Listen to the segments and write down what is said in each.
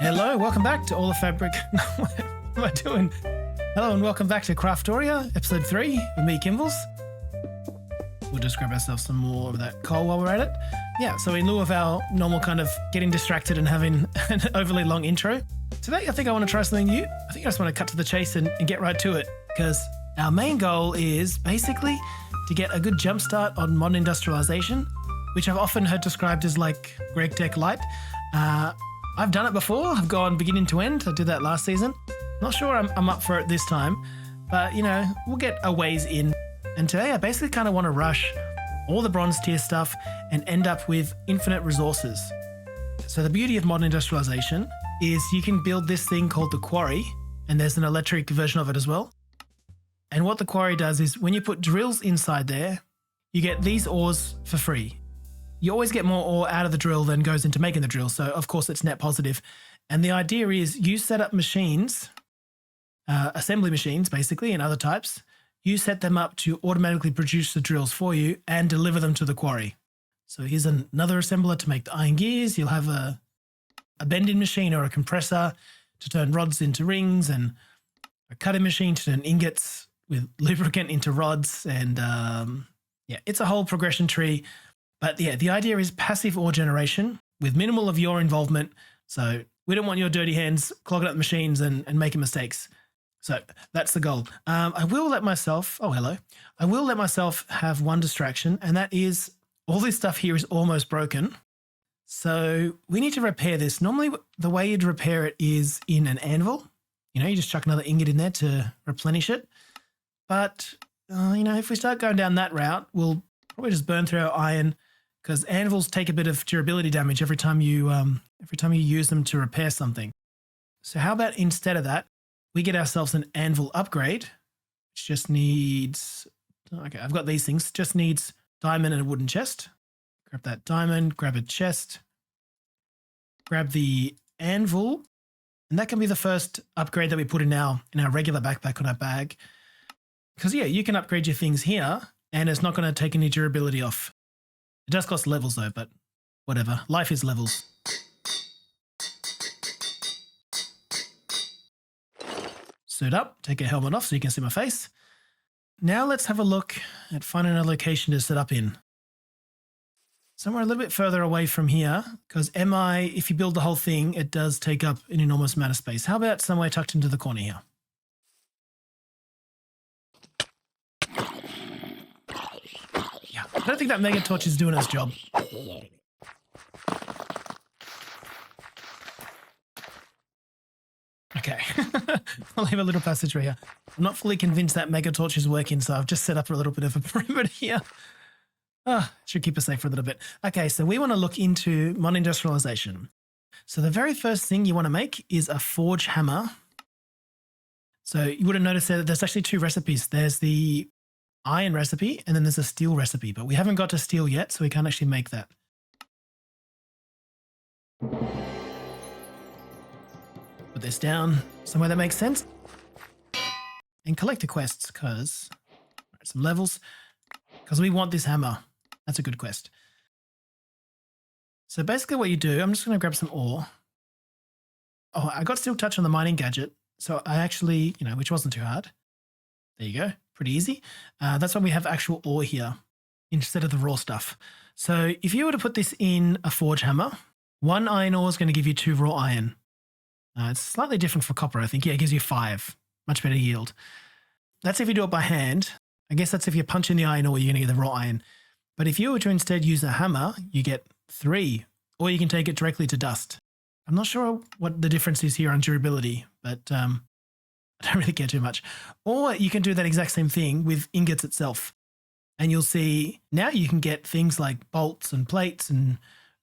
Hello, welcome back to All the Fabric. What am I doing? Hello and welcome back to Craftoria, episode 3 with me, Kimbles. We'll just grab ourselves some more of that coal while we're at it. Yeah, so in lieu of our normal kind of getting distracted and having an overly long intro, today I think I want to try something new. I think I just want to cut to the chase and get right to it, because our main goal is basically to get a good jump start on modern industrialization, which I've often heard described as like GregTech Lite. I've done it before. I've gone beginning to end. I did that last season. Not sure I'm up for it this time, but you know, we'll get a ways in. And today I basically kind of want to rush all the bronze tier stuff and end up with infinite resources. So the beauty of modern industrialization is you can build this thing called the quarry, and there's an electric version of it as well. And what the quarry does is when you put drills inside there, you get these ores for free. You always get more ore out of the drill than goes into making the drill, so of course it's net positive. And the idea is you set up machines, assembly machines basically, and other types. You set them up to automatically produce the drills for you and deliver them to the quarry. So here's another assembler to make the iron gears. You'll have a bending machine or a compressor to turn rods into rings, and a cutting machine to turn ingots with lubricant into rods. And yeah, it's a whole progression tree. But yeah, the idea is passive ore generation with minimal of your involvement. So we don't want your dirty hands clogging up the machines and making mistakes. So that's the goal. I will let myself, I will let myself have one distraction, and that is all this stuff here is almost broken. So we need to repair this. Normally the way you'd repair it is in an anvil. You know, you just chuck another ingot in there to replenish it. But, you know, if we start going down that route, we'll probably just burn through our iron, because anvils take a bit of durability damage every time you use them to repair something. So how about instead of that, we get ourselves an anvil upgrade, which just needs, okay, I've got these things, just needs diamond and a wooden chest. Grab that diamond, grab a chest, grab the anvil, and that can be the first upgrade that we put in our regular backpack on our bag. Because yeah, you can upgrade your things here and it's not going to take any durability off. It does cost levels though, but whatever. Life is levels. Suit up, take a helmet off so you can see my face. Now let's have a look at finding a location to set up in. Somewhere a little bit further away from here, because if you build the whole thing, it does take up an enormous amount of space. How about somewhere tucked into the corner here? Yeah, I don't think that mega torch is doing its job. Okay, I'll leave a little passage right here. I'm not fully convinced that mega torch is working, so I've just set up a little bit of a perimeter here. Should keep us safe for a little bit. Okay, so we want to look into modern industrialization. So the very first thing you want to make is a forge hammer. So you would have noticed that there's actually two recipes. There's the iron recipe and then there's a steel recipe, but we haven't got to steel yet, so we can't actually make that. Put this down somewhere that makes sense. And collect the quests, because some levels, because we want this hammer. That's a good quest. So basically what you do, I'm just going to grab some ore. Oh, I got steel touch on the mining gadget. So I actually, you know, which wasn't too hard. There you go. Pretty easy. That's why we have actual ore here instead of the raw stuff. So if you were to put this in a forge hammer, 1 iron ore is going to give you 2 raw iron. It's slightly different for copper, I think. Yeah, it gives you 5. Much better yield. That's if you do it by hand. I guess that's if you punch in the iron ore, you're going to get the raw iron. But if you were to instead use a hammer, you get 3, or you can take it directly to dust. I'm not sure what the difference is here on durability, but I don't really care too much. Or you can do that exact same thing with ingots itself. And you'll see now you can get things like bolts and plates and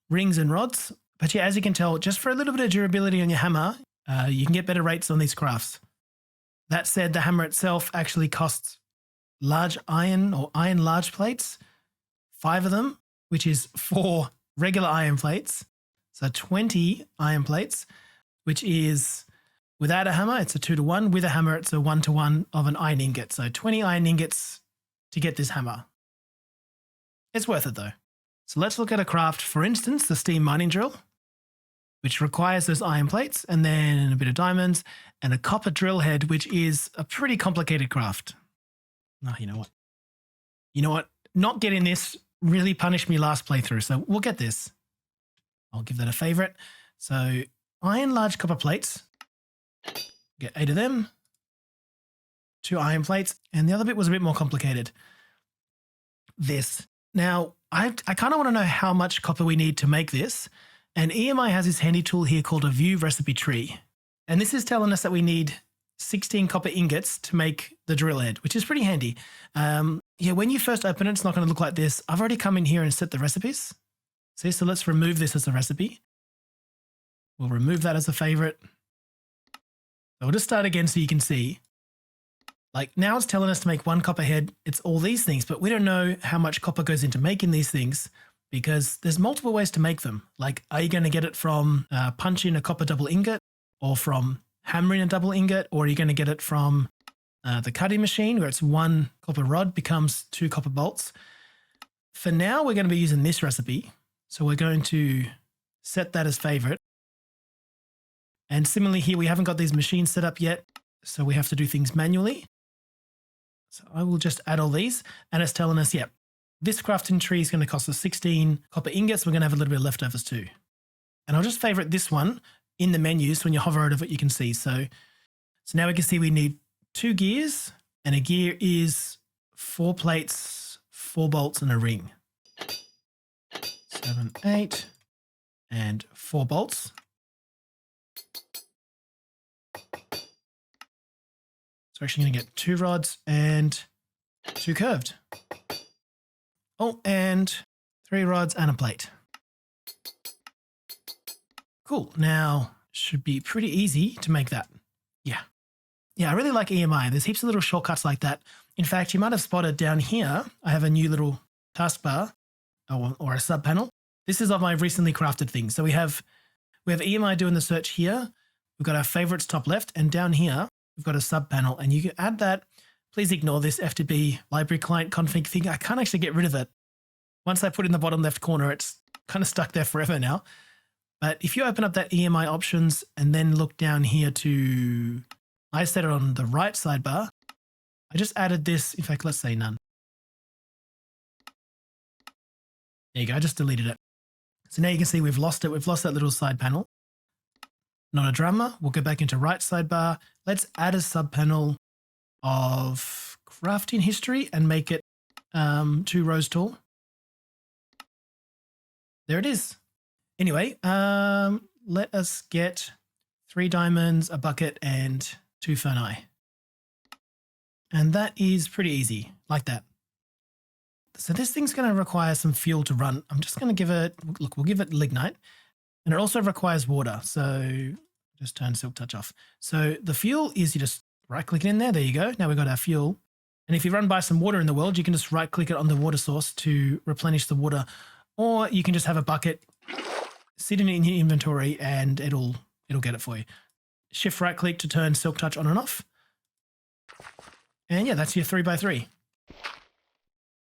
rings and rods. But yeah, as you can tell, just for a little bit of durability on your hammer, you can get better rates on these crafts. That said, the hammer itself actually costs large iron or iron large plates, 5 of them, which is 4 regular iron plates. So 20 iron plates, which is, without a hammer, it's a 2-to-1. With a hammer, it's a 1-to-1 of an iron ingot. So 20 iron ingots to get this hammer. It's worth it though. So let's look at a craft, for instance, the steam mining drill. which requires those iron plates, and then a bit of diamonds, and a copper drill head, which is a pretty complicated craft. Oh, you know what? You know what? Not getting this really punished me last playthrough, so we'll get this. I'll give that a favorite. So iron large copper plates. Get 8 of them. 2 iron plates. And the other bit was a bit more complicated. This. Now, I kind of want to know how much copper we need to make this. And EMI has this handy tool here called a view recipe tree. And this is telling us that we need 16 copper ingots to make the drill head, which is pretty handy. Yeah, when you first open it, it's not going to look like this. I've already come in here and set the recipes. See, so let's remove this as a recipe. We'll remove that as a favorite. So we'll just start again so you can see. Like now it's telling us to make 1 copper head. It's all these things, but we don't know how much copper goes into making these things because there's multiple ways to make them. Like, are you going to get it from punching a copper double ingot or from hammering a double ingot, or are you going to get it from the cutting machine where it's 1 copper rod becomes 2 copper bolts? For now, we're going to be using this recipe. So we're going to set that as favorite. And similarly here, we haven't got these machines set up yet, so we have to do things manually. So I will just add all these, and it's telling us, yep, this crafting tree is going to cost us 16 copper ingots. We're going to have a little bit of leftovers too. And I'll just favorite this one in the menu, so when you hover over it, you can see. So now we can see we need 2 gears, and a gear is 4 plates, 4 bolts, and a ring. 7, 8, and 4 bolts. So we're actually going to get 2 rods and 2 curved. Oh, and 3 rods and a plate. Cool. Now, should be pretty easy to make that. Yeah. Yeah, I really like EMI. There's heaps of little shortcuts like that. In fact, you might have spotted down here, I have a new little taskbar or a sub panel. This is of my recently crafted things. So we have EMI doing the search here. We've got our favorites top left, and down here, we've got a sub panel, and you can add that. Please ignore this FTP library client config thing. I can't actually get rid of it. Once I put it in the bottom left corner, it's kind of stuck there forever now. But if you open up that EMI options and then look down here to, I set it on the right sidebar. I just added this. In fact, let's say none. There you go. I just deleted it. So now you can see we've lost it. We've lost that little side panel. Not a drama. We'll go back into right sidebar. Let's add a sub panel of crafting history and make it 2 rows tall. There it is. Anyway, let us get 3 diamonds, a bucket, and 2 ferni. And that is pretty easy, like that. So this thing's going to require some fuel to run. I'm just going to give it, look, we'll give it lignite. And it also requires water. So just turn Silk Touch off. So the fuel is, you just right click it in there. There you go. Now we've got our fuel. And if you run by some water in the world, you can just right click it on the water source to replenish the water. Or you can just have a bucket, sit in your inventory, and it'll get it for you. Shift right click to turn Silk Touch on and off. And yeah, that's your 3x3.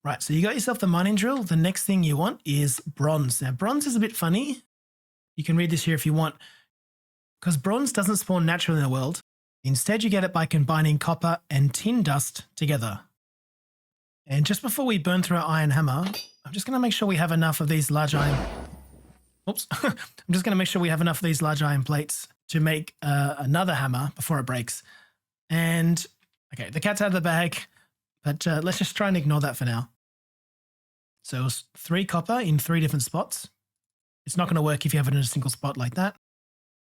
Right, so you got yourself the mining drill. The next thing you want is bronze. Now, bronze is a bit funny. You can read this here if you want. Because bronze doesn't spawn naturally in the world. Instead, you get it by combining copper and tin dust together. And just before we burn through our iron hammer, I'm just going to make sure we have enough of these large iron... Oops. I'm just going to make sure we have enough of these large iron plates to make another hammer before it breaks. And, okay, the cat's out of the bag, but let's just try and ignore that for now. So it's 3 copper in 3 different spots. It's not going to work if you have it in a single spot like that.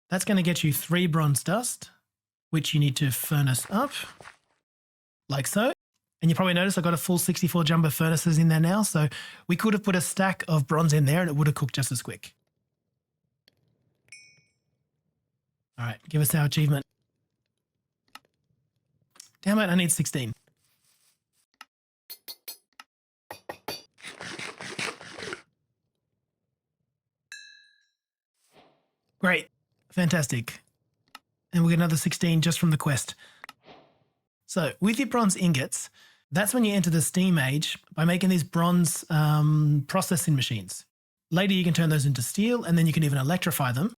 That's going to get you 3 bronze dust, which you need to furnace up, like so. And you probably noticed I've got a full 64 jumbo furnaces in there now, so we could have put a stack of bronze in there and it would have cooked just as quick. All right, give us our achievement. Damn it, I need 16. Great, fantastic. And we'll get another 16 just from the quest. So with your bronze ingots, that's when you enter the steam age by making these bronze processing machines. Later, you can turn those into steel, and then you can even electrify them.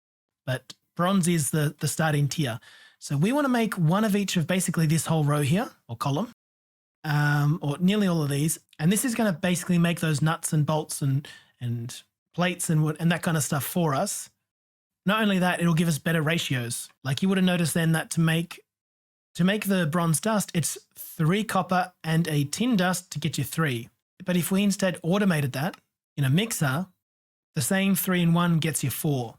but bronze is the starting tier. So we want to make one of each of basically this whole row here, or column, or nearly all of these. And this is going to basically make those nuts and bolts and plates and that kind of stuff for us. Not only that, it'll give us better ratios. Like you would have noticed then that to make the bronze dust, it's 3 copper and a tin dust to get you 3. But if we instead automated that in a mixer, the same 3 in 1 gets you 4.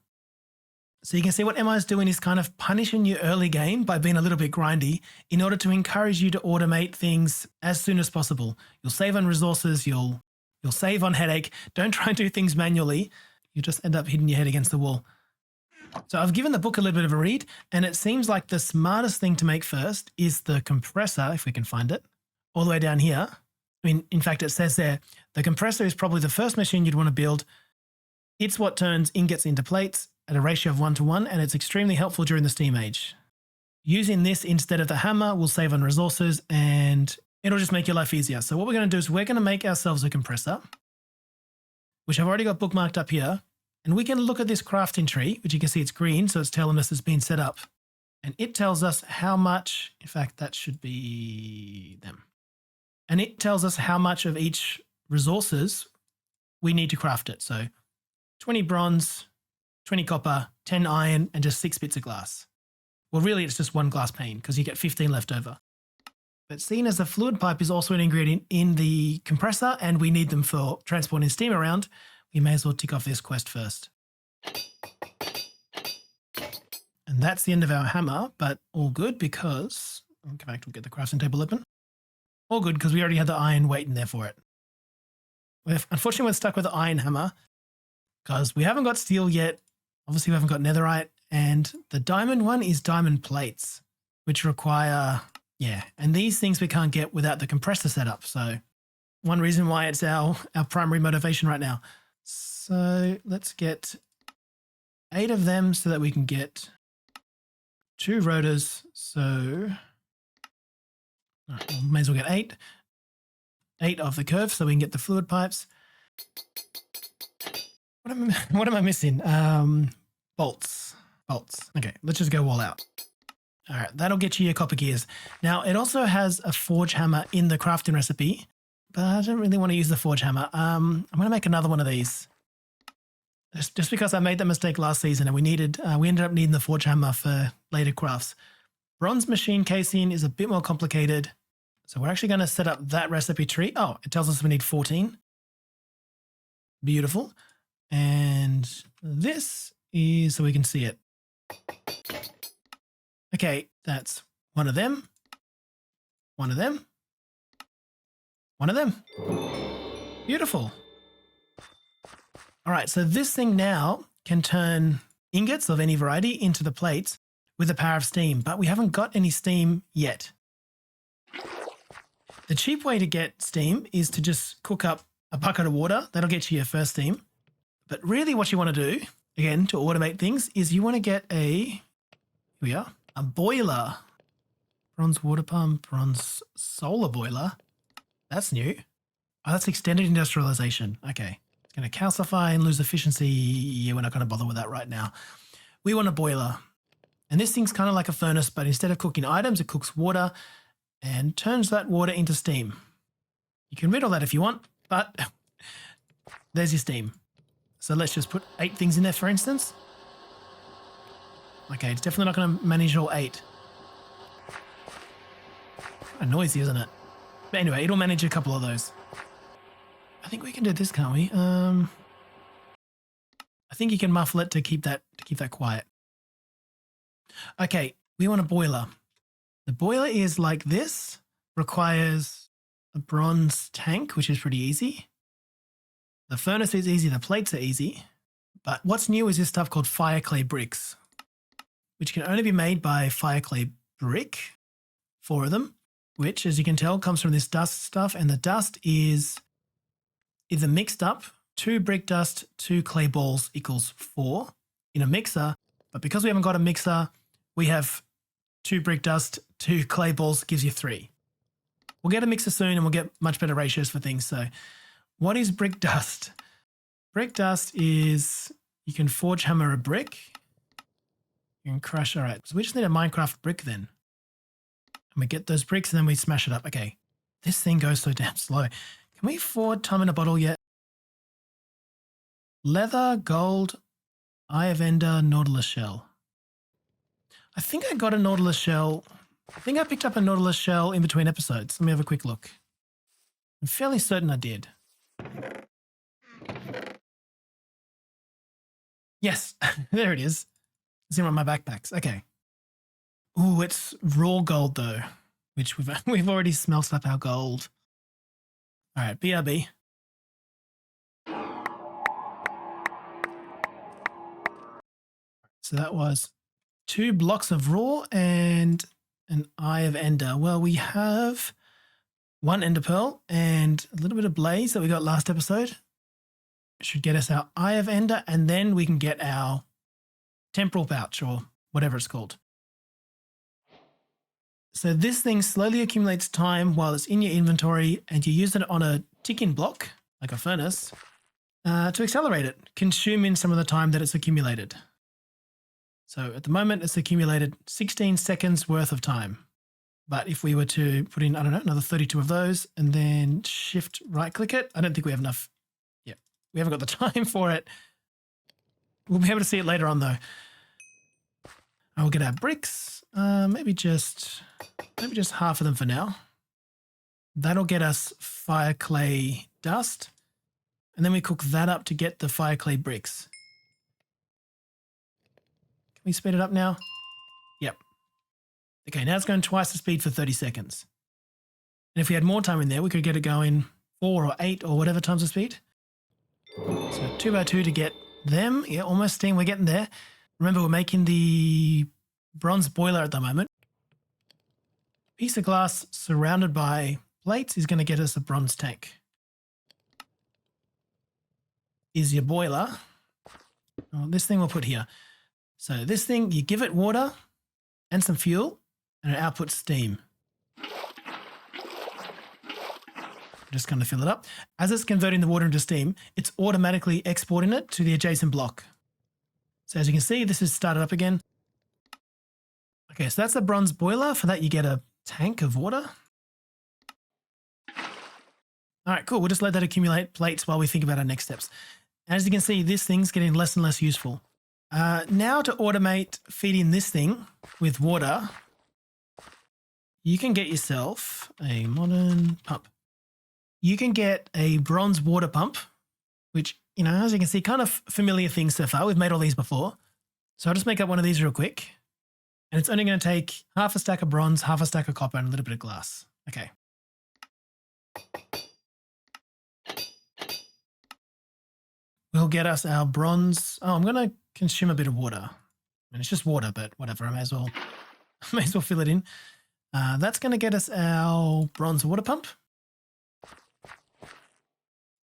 So you can see what Emma is doing is kind of punishing you early game by being a little bit grindy in order to encourage you to automate things as soon as possible. You'll save on resources, you'll save on headache. Don't try and do things manually. You just end up hitting your head against the wall. So I've given the book a little bit of a read, and it seems like the smartest thing to make first is the compressor, if we can find it, all the way down here. I mean, in fact, it says there, the compressor is probably the first machine you'd want to build. It's what turns ingots into plates at a ratio of 1:1, and it's extremely helpful during the steam age. Using this instead of the hammer will save on resources, and it'll just make your life easier. So what we're going to do is we're going to make ourselves a compressor, which I've already got bookmarked up here. And we can look at this crafting tree, which you can see it's green, so it's telling us it's been set up. And it tells us how much, in fact, that should be them. And it tells us how much of each resources we need to craft it. So 20 bronze, 20 copper, 10 iron, and just 6 bits of glass. Well, really, it's just 1 glass pane because you get 15 left over. But seeing as the fluid pipe is also an ingredient in the compressor and we need them for transporting steam around, we may as well tick off this quest first. And that's the end of our hammer, but all good because, in fact, we'll get the crafting table open. All good because we already had the iron waiting there for it. Unfortunately, we're stuck with the iron hammer because we haven't got steel yet. Obviously, we haven't got netherite. And the diamond one is diamond plates, which require, and these things we can't get without the compressor setup. So one reason why it's our primary motivation right now. So let's get 8 of them so that we can get 2 rotors. So we may as well get 8. 8 of the curve so we can get the fluid pipes. What am I missing? Bolts. Okay, let's just go all out. All right, that'll get you your copper gears. Now, it also has a forge hammer in the crafting recipe, but I don't really want to use the forge hammer. I'm going to make another one of these. Just because I made that mistake last season and we ended up needing the forge hammer for later crafts. Bronze machine casing is a bit more complicated. So we're actually going to set up that recipe tree. Oh, it tells us we need 14. Beautiful. And this is so we can see it. Okay, that's one of them. One of them. One of them. Beautiful. All right, so this thing now can turn ingots of any variety into the plates with the power of steam, but we haven't got any steam yet. The cheap way to get steam is to just cook up a bucket of water. That'll get you your first steam. But really what you want to do, again, to automate things, is you want to get a boiler. Bronze water pump, bronze solar boiler. That's new. Oh, that's extended industrialization. Okay. It's going to calcify and lose efficiency. Yeah, we're not going to bother with that right now. We want a boiler. And this thing's kind of like a furnace, but instead of cooking items, it cooks water and turns that water into steam. You can read all that if you want, but there's your steam. So let's just put 8 things in there, for instance. Okay, it's definitely not going to manage all 8. Kind of noisy, isn't it? But anyway, it'll manage a couple of those. I think we can do this, can't we? I think you can muffle it to keep that quiet. Okay, we want a boiler. The boiler is like this, requires a bronze tank, which is pretty easy. The furnace is easy, the plates are easy. But what's new is this stuff called fire clay bricks, which can only be made by fire clay brick, 4 of them, which, as you can tell, comes from this dust stuff. And the dust is either mixed up, 2 brick dust, 2 clay balls equals 4 in a mixer. But because we haven't got a mixer, we have 2 brick dust, 2 clay balls gives you 3. We'll get a mixer soon and we'll get much better ratios for things. So what is brick dust? Brick dust is, you can forge hammer a brick You can crush. All right. So we just need a Minecraft brick then. And we get those bricks and then we smash it up. Okay. This thing goes so damn slow. Can we afford time in a bottle yet? Leather, gold, Eye of Ender, Nautilus shell. I think I got a Nautilus shell. I think I picked up a Nautilus shell in between episodes. Let me have a quick look. I'm fairly certain I did. Yes, there it is. It's in one of my backpacks. Okay. Ooh, it's raw gold though, which we've already smelted up our gold. All right, BRB. So that was 2 blocks of raw and an Eye of Ender. Well, we have 1 Ender Pearl and a little bit of Blaze that we got last episode. Should get us our Eye of Ender, and then we can get our temporal pouch or whatever it's called. So this thing slowly accumulates time while it's in your inventory, and you use it on a ticking block, like a furnace, to accelerate it, consuming some of the time that it's accumulated. So at the moment, it's accumulated 16 seconds worth of time. But if we were to put in, I don't know, another 32 of those and then shift right click it, I don't think we have enough. Yeah, we haven't got the time for it. We'll be able to see it later on though. I will get our bricks, maybe just half of them for now. That'll get us fire clay dust. And then we cook that up to get the fire clay bricks. Can we speed it up now? Yep. Okay, now it's going twice the speed for 30 seconds. And if we had more time in there, we could get it going 4 or 8 or whatever times the speed. So 2 by 2 to get them. Yeah, almost steam. We're getting there. Remember, we're making the bronze boiler at the moment. Piece of glass surrounded by plates is going to get us a bronze tank. Is your boiler. Oh, this thing we'll put here. So this thing, you give it water and some fuel, and it outputs steam. Just going to fill it up. As it's converting the water into steam, it's automatically exporting it to the adjacent block. So as you can see, this is started up again. Okay, so that's a bronze boiler. For that, you get a tank of water. All right, cool. We'll just let that accumulate plates while we think about our next steps. As you can see, this thing's getting less and less useful. Now to automate feeding this thing with water, you can get yourself a modern pump. You can get a bronze water pump, which, you know, as you can see, kind of familiar things so far. We've made all these before. So I'll just make up one of these real quick. And it's only going to take half a stack of bronze, half a stack of copper, and a little bit of glass. Okay. We'll get us our bronze. Oh, I'm going to consume a bit of water. I mean, it's just water, but whatever. I may as well fill it in. That's going to get us our bronze water pump.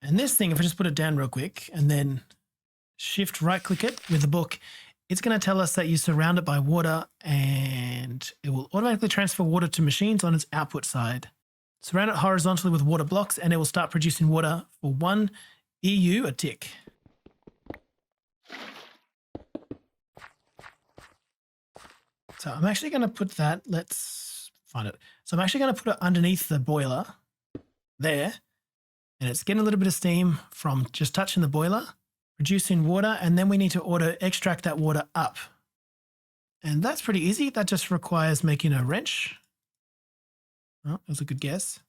And this thing, if I just put it down real quick and then shift right click it with the book, it's going to tell us that you surround it by water, and it will automatically transfer water to machines on its output side. Surround it horizontally with water blocks and it will start producing water for 1 EU a tick. So I'm actually going to put that, let's find it. So I'm actually going to put it underneath the boiler there, and it's getting a little bit of steam from just touching the boiler, producing water, and then we need to auto extract that water up. And that's pretty easy. That just requires making a wrench. Oh, that was a good guess.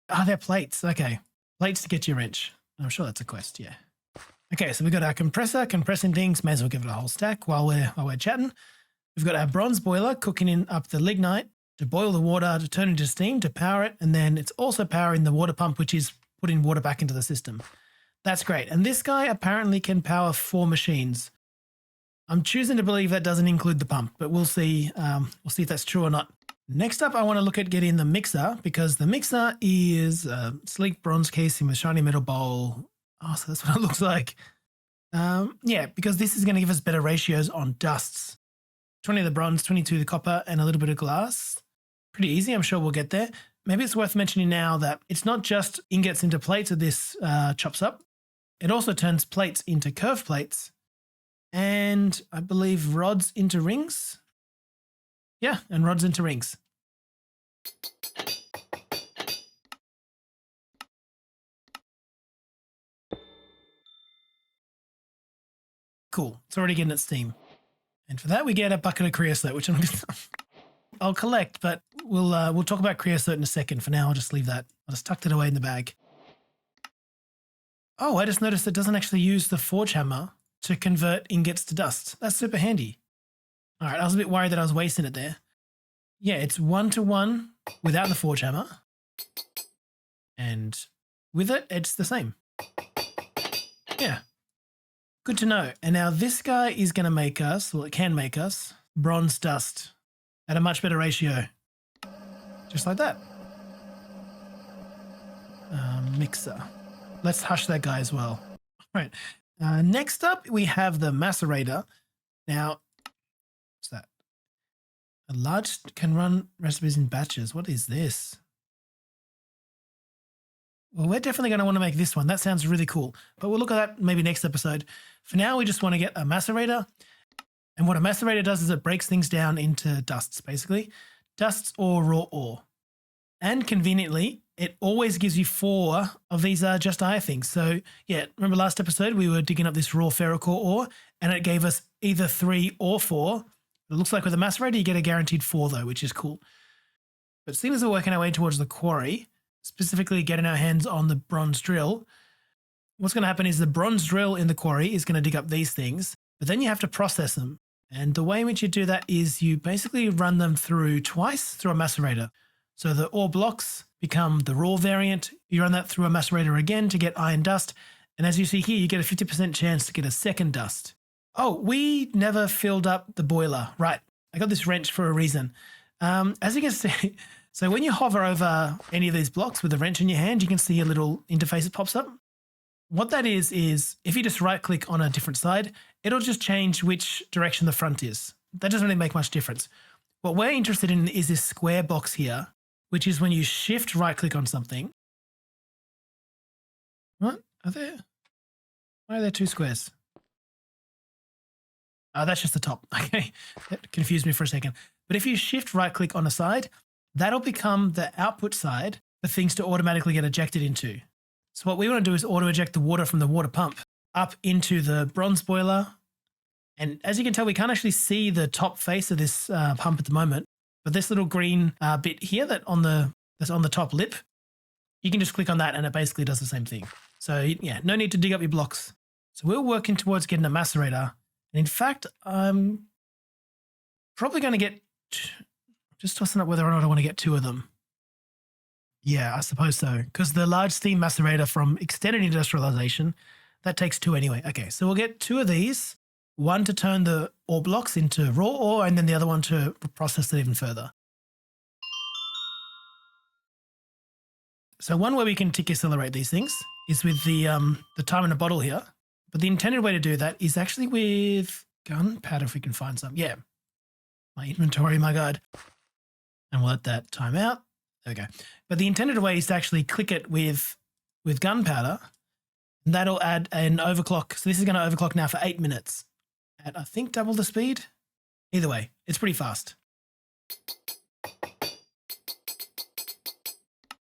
Ah, they're plates. Okay. Plates to get your wrench. I'm sure that's a quest, yeah. Okay, so we've got our compressor compressing things. May as well give it a whole stack while we're chatting. We've got our bronze boiler cooking up the lignite to boil the water, to turn into steam, to power it, and then it's also powering the water pump, which is putting water back into the system. That's great. And this guy apparently can power 4 machines. I'm choosing to believe that doesn't include the pump, but we'll see. We'll see if that's true or not. Next up, I want to look at getting the mixer, because the mixer is a sleek bronze casing with shiny metal bowl. Oh, so that's what it looks like. Yeah, because this is going to give us better ratios on dusts. 20 of the bronze, 22 of the copper, and a little bit of glass. Pretty easy. I'm sure we'll get there. Maybe it's worth mentioning now that it's not just ingots into plates that this chops up. It also turns plates into curved plates. and I believe rods into rings. Yeah, and rods into rings. Cool. It's already getting its steam. And for that, we get a bucket of creosote, which I'll collect, but we'll talk about creosote in a second. For now, I'll just leave that. I just tucked it away in the bag. Oh, I just noticed it doesn't actually use the forge hammer to convert ingots to dust. That's super handy. All right, I was a bit worried that I was wasting it there. Yeah, it's 1-to-1 without the forge hammer. And with it, it's the same. Yeah. Good to know. And now this guy is going to make us, well, it can make us, bronze dust at a much better ratio. Just like that. Mixer. Let's hush that guy as well. All right. Next up, we have the macerator. Now, what's that? A large can run recipes in batches. What is this? Well, we're definitely going to want to make this one. That sounds really cool. But we'll look at that maybe next episode. For now, we just want to get a macerator. And what a macerator does is it breaks things down into dusts, basically. Dusts or raw ore. And conveniently, it always gives you 4 of these just ire things. So, yeah, remember last episode, we were digging up this raw ferrocore ore, and it gave us either 3 or 4. It looks like with a macerator, you get a guaranteed 4, though, which is cool. But seeing as we're working our way towards the quarry, specifically getting our hands on the bronze drill, what's going to happen is the bronze drill in the quarry is going to dig up these things, but then you have to process them. And the way in which you do that is you basically run them through twice through a macerator. So the ore blocks become the raw variant. You run that through a macerator again to get iron dust. And as you see here, you get a 50% chance to get a second dust. Oh, we never filled up the boiler. Right. I got this wrench for a reason. As you can see, so when you hover over any of these blocks with a wrench in your hand, you can see a little interface that pops up. What that is if you just right click on a different side, it'll just change which direction the front is. That doesn't really make much difference. What we're interested in is this square box here, which is when you shift right click on something. What? Why are there 2 squares? Oh, that's just the top. Okay. That confused me for a second. But if you shift right click on a side, that'll become the output side for things to automatically get ejected into. So what we want to do is auto eject the water from the water pump up into the bronze boiler. And as you can tell, we can't actually see the top face of this pump at the moment. But this little green bit here that's on the top lip, you can just click on that and it basically does the same thing. So yeah, no need to dig up your blocks. So we're working towards getting a macerator. And in fact, I'm probably going to get, just tossing up whether or not I want to get 2 of them. Yeah, I suppose so. Because the large steam macerator from extended industrialization, that takes 2 anyway. Okay, so we'll get 2 of these. 1 to turn the ore blocks into raw ore, and then the other one to process it even further. So one way we can tick accelerate these things is with the time in a bottle here. But the intended way to do that is actually with gunpowder, if we can find some. Yeah. My inventory, my God. And we'll let that time out. There we go. But the intended way is to actually click it with gunpowder. And that'll add an overclock. So this is going to overclock now for 8 minutes. At, I think, double the speed. Either way, it's pretty fast.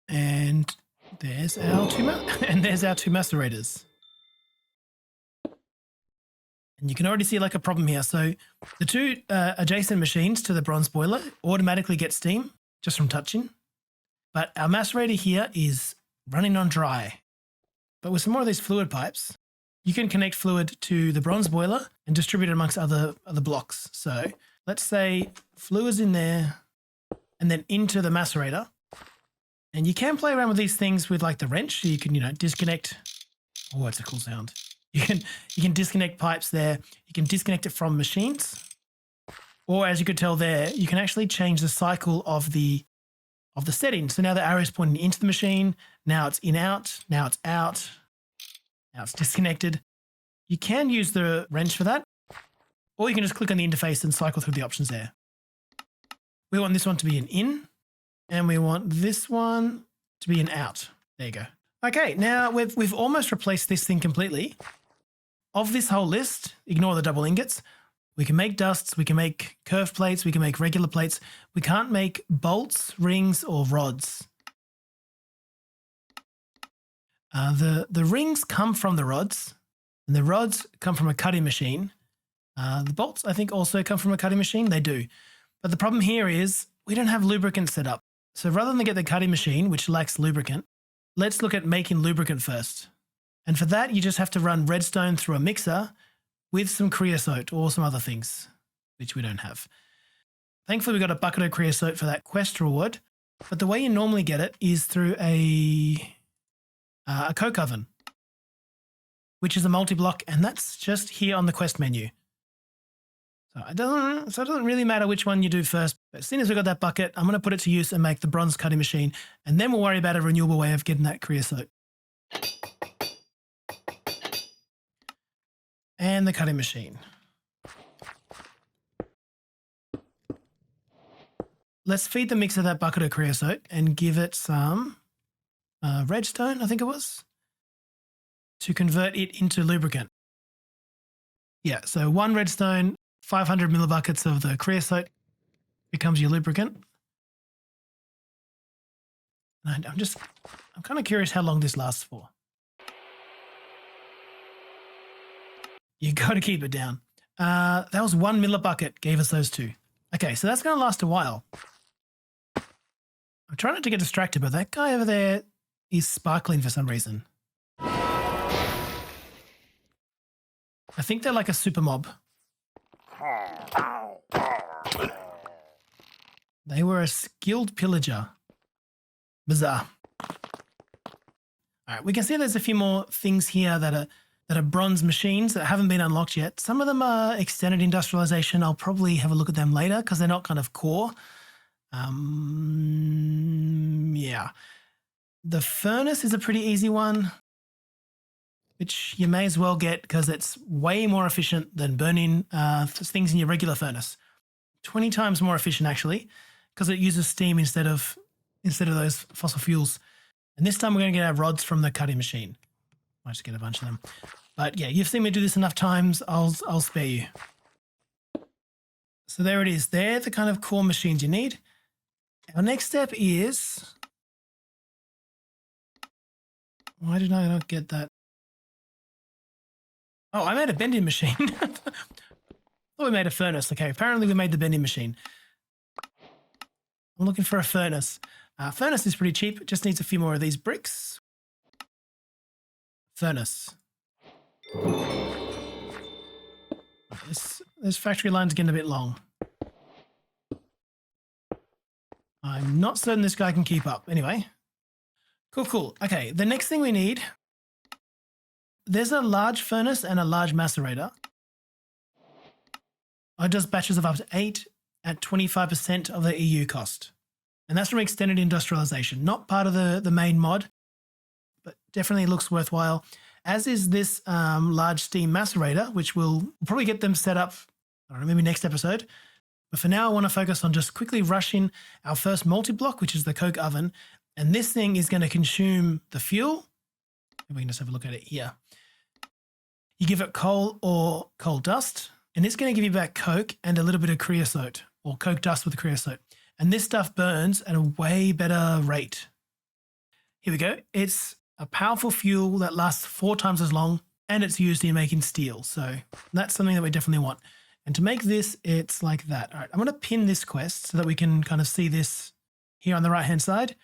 And there's our 2 macerators. And you can already see like a problem here. So the 2 adjacent machines to the bronze boiler automatically get steam just from touching. But our macerator here is running on dry. But with some more of these fluid pipes, you can connect fluid to the bronze boiler and distribute it amongst other blocks. So let's say fluid's in there and then into the macerator. And you can play around with these things with like the wrench. So you can, disconnect. Oh, it's a cool sound. You can disconnect pipes there. You can disconnect it from machines. Or as you could tell there, you can actually change the cycle of the setting. So now the arrow is pointing into the machine. Now it's in, out. Now it's out. Now it's disconnected. You can use the wrench for that. Or you can just click on the interface and cycle through the options there. We want this one to be an in. And we want this one to be an out. There you go. Okay, now we've almost replaced this thing completely. of this whole list, ignore the double ingots. We can make dusts, we can make curved plates, we can make regular plates. We can't make bolts, rings, or rods. The rings come from the rods, and the rods come from a cutting machine. The bolts, I think, also come from a cutting machine. They do. But the problem here is we don't have lubricant set up. So rather than get the cutting machine, which lacks lubricant, let's look at making lubricant first. And for that, you just have to run redstone through a mixer with some creosote or some other things, which we don't have. Thankfully, we got a bucket of creosote for that quest reward. But the way you normally get it is through a coke oven, which is a multi-block, and that's just here on the quest menu. So it doesn't really matter which one you do first. But as soon as we got that bucket, I'm going to put it to use and make the bronze cutting machine, and then we'll worry about a renewable way of getting that creosote. And the cutting machine. Let's feed the mixer that bucket of creosote and give it some redstone, I think it was, to convert it into lubricant. Yeah, so 1 redstone, 500 millibuckets of the creosote becomes your lubricant. And I'm kind of curious how long this lasts for. You got to keep it down. That was 1 millibucket gave us those 2. Okay, so that's going to last a while. I'm trying not to get distracted, but that guy over there is sparkling for some reason. I think they're like a super mob. They were a skilled pillager. Bizarre. All right, we can see there's a few more things here that are bronze machines that haven't been unlocked yet. Some of them are extended industrialization. I'll probably have a look at them later because they're not kind of core. Yeah. The furnace is a pretty easy one, which you may as well get because it's way more efficient than burning things in your regular furnace. 20 times more efficient, actually, because it uses steam instead of those fossil fuels. And this time we're going to get our rods from the cutting machine. Might just get a bunch of them. But yeah, you've seen me do this enough times. I'll spare you. So there it is. They're the kind of core machines you need. Our next step is... Why did I not get that? Oh, I made a bending machine. Oh, we made a furnace. Okay, apparently we made the bending machine. I'm looking for a furnace. Furnace is pretty cheap. It just needs a few more of these bricks. Furnace. This factory line's getting a bit long. I'm not certain this guy can keep up. Anyway. Cool. Okay, the next thing we need... There's a large furnace and a large macerator. I does batches of up to 8 at 25% of the EU cost. And that's from extended industrialization, not part of the main mod, but definitely looks worthwhile, as is this large steam macerator, which we'll probably get them set up, I don't know, maybe next episode. But for now, I want to focus on just quickly rushing our first multi-block, which is the coke oven. And this thing is going to consume the fuel. We can just have a look at it here. You give it coal or coal dust, and it's going to give you back coke and a little bit of creosote, or coke dust with creosote. And this stuff burns at a way better rate. Here we go. It's a powerful fuel that lasts 4 times as long, and it's used in making steel. So that's something that we definitely want. And to make this, it's like that. All right, I'm going to pin this quest so that we can kind of see this here on the right-hand side.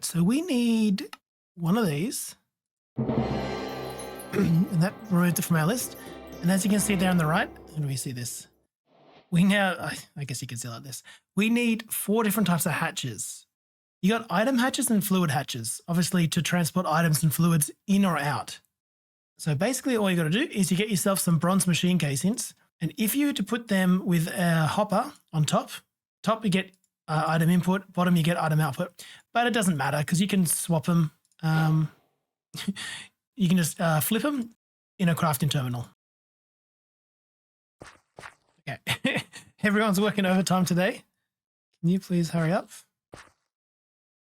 So we need one of these. And that removed it from our list. And as you can see there on the right, how do we see this? We now, I guess you can see like this. We need 4 different types of hatches. You got item hatches and fluid hatches, obviously to transport items and fluids in or out. So basically all you got to do is you get yourself some bronze machine casings. And if you were to put them with a hopper on top you get item input, bottom you get item output. But it doesn't matter because you can swap them. You can just flip them in a crafting terminal. Okay, everyone's working overtime today. Can you please hurry up?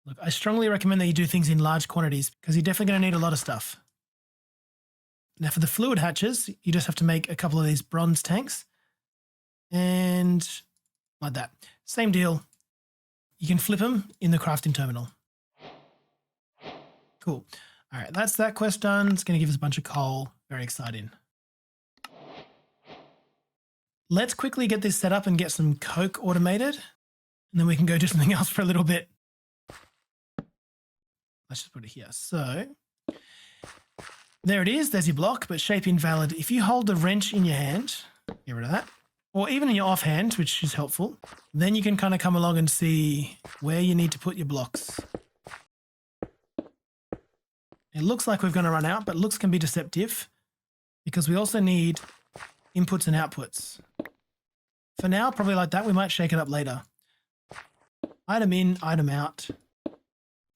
Look, I strongly recommend that you do things in large quantities because you're definitely going to need a lot of stuff. Now for the fluid hatches, you just have to make a couple of these bronze tanks. And like that. Same deal. You can flip them in the crafting terminal. Cool. All right, that's that quest done. It's going to give us a bunch of coal. Very exciting. Let's quickly get this set up and get some coke automated. And then we can go do something else for a little bit. Let's just put it here. So there it is. There's your block, but shape invalid. If you hold the wrench in your hand, get rid of that, or even in your offhand, which is helpful, then you can kind of come along and see where you need to put your blocks. It looks like we're going to run out, but looks can be deceptive because we also need inputs and outputs. For now, probably like that. We might shake it up later. Item in, item out.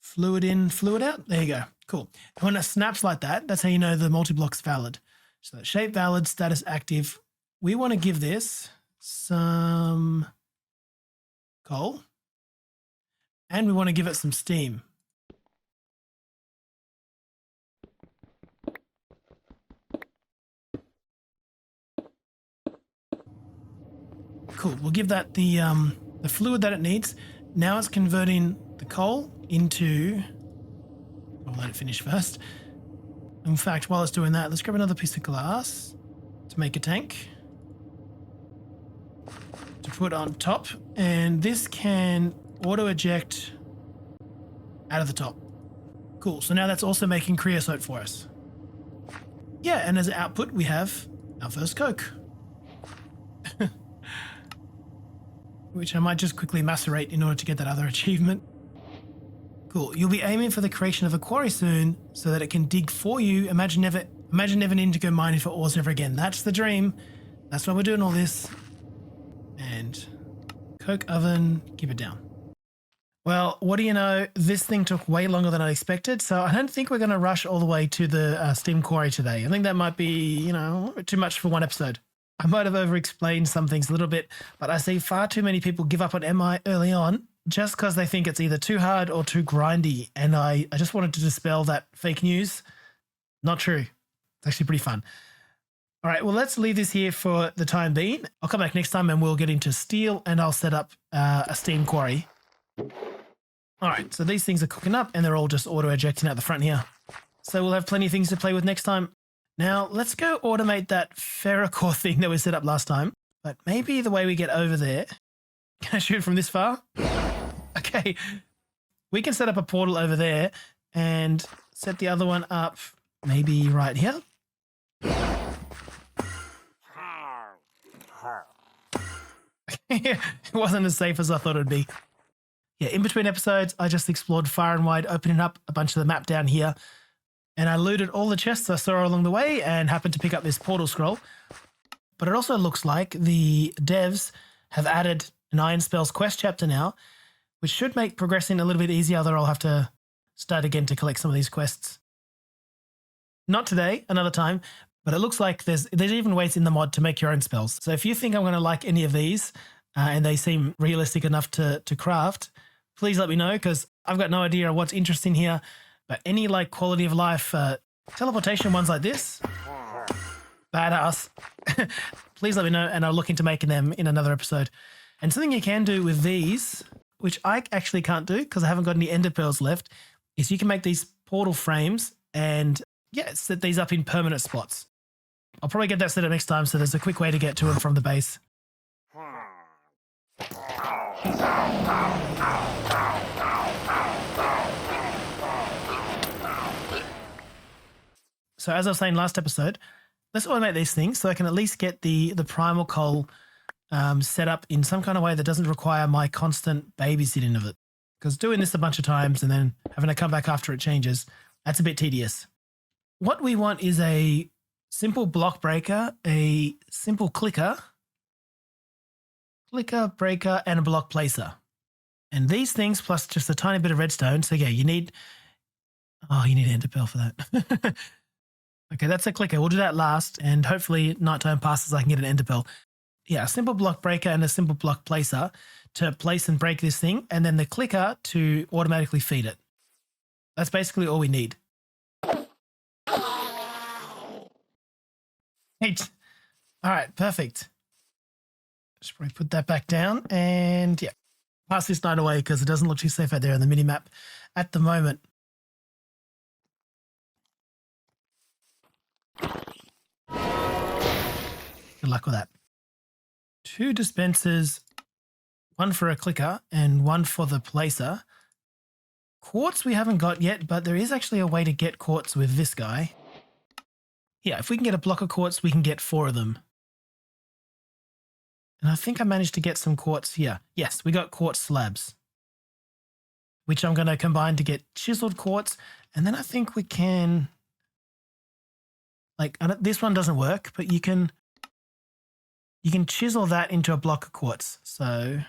Fluid in, fluid out. There you go. Cool. And when it snaps like that, that's how you know the multi-block's valid. So shape valid, status active. We want to give this some coal. And we want to give it some steam. Cool. We'll give that the fluid that it needs. Now it's converting the coal into... I'll let it finish first. In fact, while it's doing that, let's grab another piece of glass to make a tank to put on top. And this can auto-eject out of the top. Cool. So now that's also making creosote for us. Yeah, and as an output, we have our first coke. Which I might just quickly macerate in order to get that other achievement. Cool. You'll be aiming for the creation of a quarry soon so that it can dig for you. Imagine never needing to go mining for ores ever again. That's the dream. That's why we're doing all this. And coke oven, keep it down. Well, what do you know? This thing took way longer than I expected. So I don't think we're going to rush all the way to the steam quarry today. I think that might be, too much for one episode. I might have over-explained some things a little bit, but I see far too many people give up on MI early on just because they think it's either too hard or too grindy. And I just wanted to dispel that fake news. Not true. It's actually pretty fun. All right, well, let's leave this here for the time being. I'll come back next time and we'll get into steel and I'll set up a steam quarry. All right, so these things are cooking up and they're all just auto-ejecting out the front here. So we'll have plenty of things to play with next time. Now, let's go automate that ferrocore thing that we set up last time. But maybe the way we get over there... Can I shoot from this far? Okay. We can set up a portal over there and set the other one up maybe right here. It wasn't as safe as I thought it would be. Yeah, in between episodes, I just explored far and wide, opening up a bunch of the map down here. And I looted all the chests I saw along the way and happened to pick up this portal scroll. But it also looks like the devs have added an Iron Spells quest chapter now, which should make progressing a little bit easier, although I'll have to start again to collect some of these quests. Not today, another time, but it looks like there's even ways in the mod to make your own spells. So if you think I'm going to like any of these and they seem realistic enough to craft, please let me know because I've got no idea what's interesting here. But any quality of life, teleportation ones like this, badass, please let me know and I'll look into making them in another episode. And something you can do with these, which I actually can't do because I haven't got any ender pearls left, is you can make these portal frames and set these up in permanent spots. I'll probably get that set up next time so there's a quick way to get to and from the base. So as I was saying last episode, let's automate these things so I can at least get the primal coal set up in some kind of way that doesn't require my constant babysitting of it. Because doing this a bunch of times and then having to come back after it changes, that's a bit tedious. What we want is a simple block breaker, a simple clicker, breaker, and a block placer. And these things plus just a tiny bit of redstone. So yeah, you need ender pearl for that. Okay, that's a clicker. We'll do that last, and hopefully nighttime passes, I can get an ender pearl. Yeah, a simple block breaker and a simple block placer to place and break this thing, and then the clicker to automatically feed it. That's basically all we need. Right. All right, perfect. Just probably put that back down and yeah, pass this night away because it doesn't look too safe out there on the mini map at the moment. Good luck with that. 2 dispensers, 1 for a clicker and 1 for the placer. Quartz we haven't got yet, but there is actually a way to get quartz with this guy. Yeah, if we can get a block of quartz, we can get 4 of them. And I think I managed to get some quartz here. Yes, we got quartz slabs, which I'm going to combine to get chiseled quartz. And then I think we can, like, this one doesn't work, but you can chisel that into a block of quartz. So,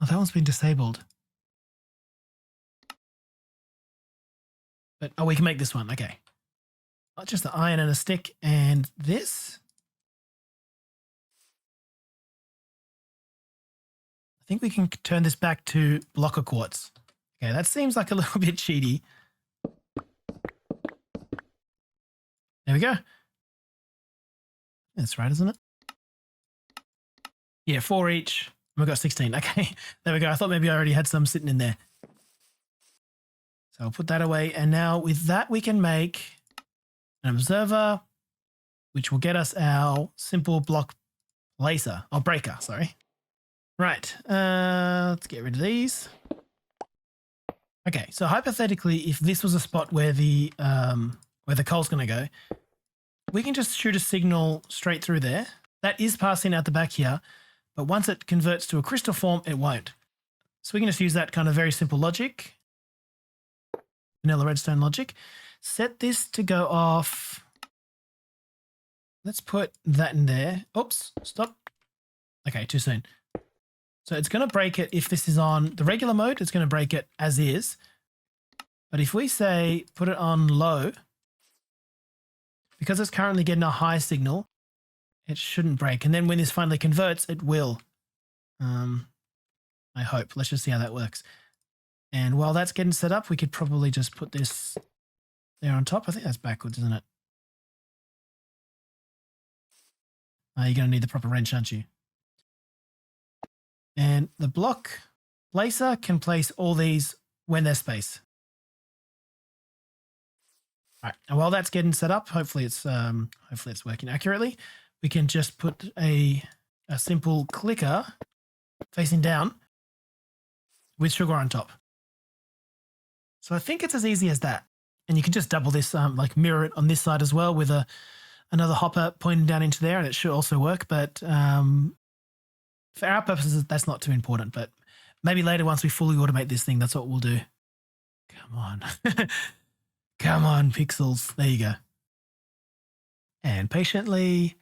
oh, that one's been disabled. But, oh, we can make this one. Okay. Just the iron and a stick and this. I think we can turn this back to block of quartz. Okay, that seems like a little bit cheaty. There we go. That's right, isn't it? Yeah, 4 each. We've got 16. Okay, there we go. I thought maybe I already had some sitting in there. So I'll put that away. And now with that, we can make an observer, which will get us our simple block placer, or breaker, sorry. Right, let's get rid of these. Okay, so hypothetically, if this was a spot where the coal's going to go, we can just shoot a signal straight through there. That is passing out the back here, but once it converts to a crystal form, it won't. So we can just use that kind of very simple logic, vanilla redstone logic. Set this to go off. Let's put that in there. Oops, stop. Okay, too soon. So it's going to break it if this is on the regular mode, it's going to break it as is. But if we say put it on low, because it's currently getting a high signal, it shouldn't break. And then when this finally converts, it will. I hope. Let's just see how that works. And while that's getting set up, we could probably just put this there on top. I think that's backwards, isn't it? You're going to need the proper wrench, aren't you? And the block placer can place all these when there's space. All right, and while that's getting set up, hopefully it's working accurately. We can just put a simple clicker facing down with sugar on top. So I think it's as easy as that. And you can just double this, like mirror it on this side as well with another hopper pointing down into there, and it should also work. But for our purposes, that's not too important. But maybe later, once we fully automate this thing, that's what we'll do. Come on. Come on, pixels. There you go. And patiently,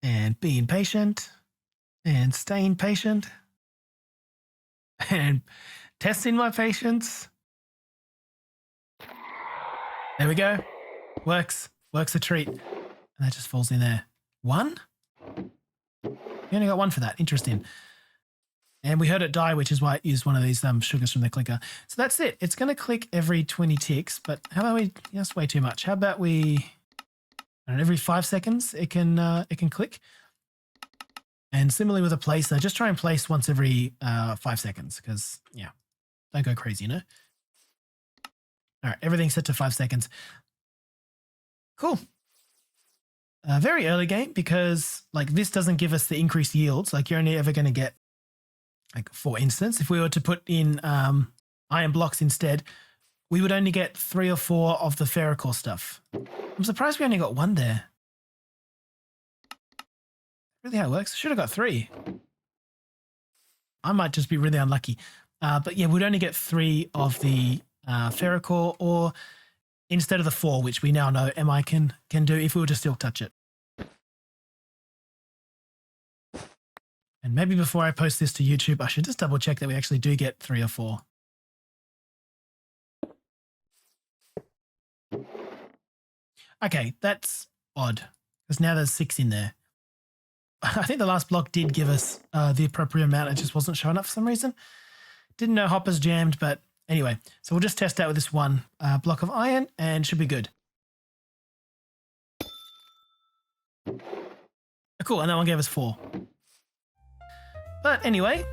and being patient, and staying patient, and testing my patience. There we go. Works. Works a treat. And that just falls in there. 1? You only got 1 for that. Interesting. And we heard it die, which is why it used one of these sugars from the clicker. So that's it. It's going to click every 20 ticks, but how about we, that's way too much. How about we, I don't know, every 5 seconds it can click. And similarly with a placer, just try and place once every 5 seconds because, yeah, don't go crazy, you know? All right, everything's set to 5 seconds. Cool. Very early game because like this doesn't give us the increased yields. Like you're only ever going to get, like for instance, if we were to put in iron blocks instead, we would only get 3 or 4 of the ferrocore stuff. I'm surprised we only got 1 there. Really how it works? Should have got 3. I might just be really unlucky. But yeah, we'd only get 3 of the ferrocore, or instead of the 4, which we now know MI can do if we were to still touch it. And maybe before I post this to YouTube, I should just double check that we actually do get 3 or 4. Okay, that's odd because now there's 6 in there. I think the last block did give us the appropriate amount. It just wasn't showing up for some reason. Didn't know hoppers jammed, but anyway. So we'll just test out with this 1 block of iron and should be good. Cool, and that one gave us 4. But anyway.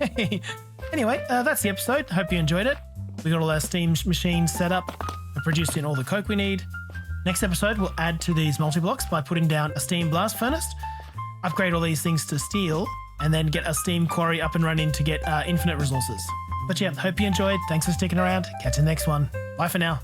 Okay. Anyway, that's the episode. Hope you enjoyed it. We got all our steam machines set up and produced in all the coke we need. Next episode, we'll add to these multi-blocks by putting down a steam blast furnace, upgrade all these things to steel, and then get a steam quarry up and running to get infinite resources. But yeah, hope you enjoyed. Thanks for sticking around. Catch you in the next one. Bye for now.